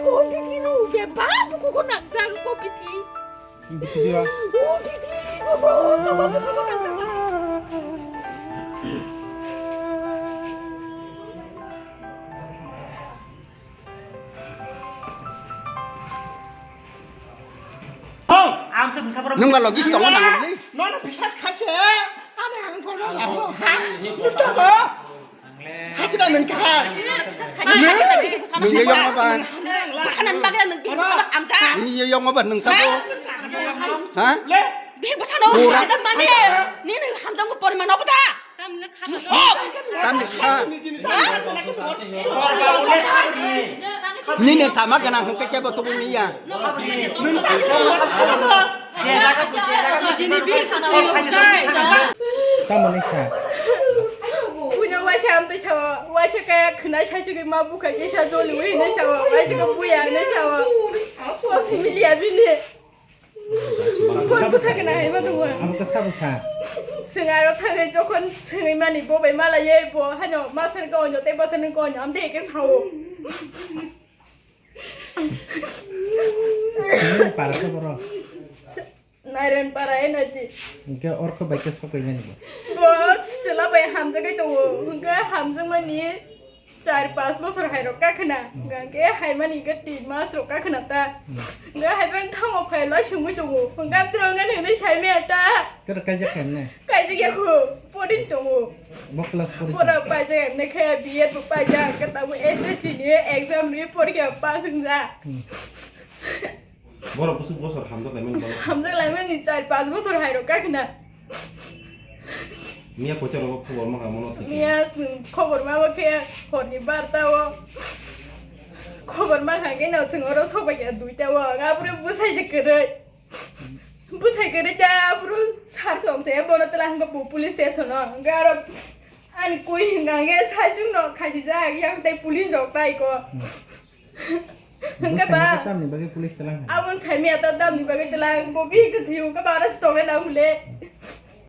고비티는 왜 바보 그거 낭자고 고비티 비티디와 고비티 그거 저거 그거 낭자고 nung mà lagi setengah nang ni 너는 비싸서 가시 안에 안 걸어 이따가 하기다 능가 nung yo yong apa 하나는 막이라 는 비행 부산호 암자 ni yo yong apa nung tapo hả 비행 부산호 일단 만해 니는 함정고 버리면 없다 tam ni sa ni ne sama cái nào không cái chơi vào tụi mình ya 따모니카 그냥 와샤암도 샤워 와샤가 그날 샤시게 마부카게 샤돌리 왜 있는 샤워 와샤가 뭐야 안 샤워 꽉 밀리야 빌리 뭘 부탁이나 해봐도 뭐야 아무까 사부사 승아로 탕을 조건 승이만 입고 배말라 얘 입고 하녀 마스는 거냐 떼버스는 거냐 암대 이게 사오 ini para ke bro 나이런 빠라에 너지 이게 orko baca sokonya nih 뭐 selama yang hamzah itu enggak hamzah mani 4-5 bosor hairo kakna enggak hai mani ke 3 masuk kakna ta enggak hai bang thang op hai lo chungui tu enggak terungan ini sai me ta ke kaja kene kai je ku podin tu boklas puri pora pa je ne khe biet pa ja ke ta mu SSC ni exam ni por ke pa sung ja 뭐라 무슨 무슨 함도 되면 뭐 hamzah lai mani 4-5 bosor hairo kakna 미야 고쳐로 그 얼마 가면 어떻게 Mia khobor ma ke honi barta wo khobor ma ha ke no singoro soba ya duita wo ga pura busai je kere ja pura sar song te bono tela hanga police station no ga ro ani koi hinga ge sajung no khaji ja yang te police rok tai ko hanga ba tam nih bagi polis telang abon sai me ta dam ni ba ke tela bo bi ke thiu ka ba ra store na mule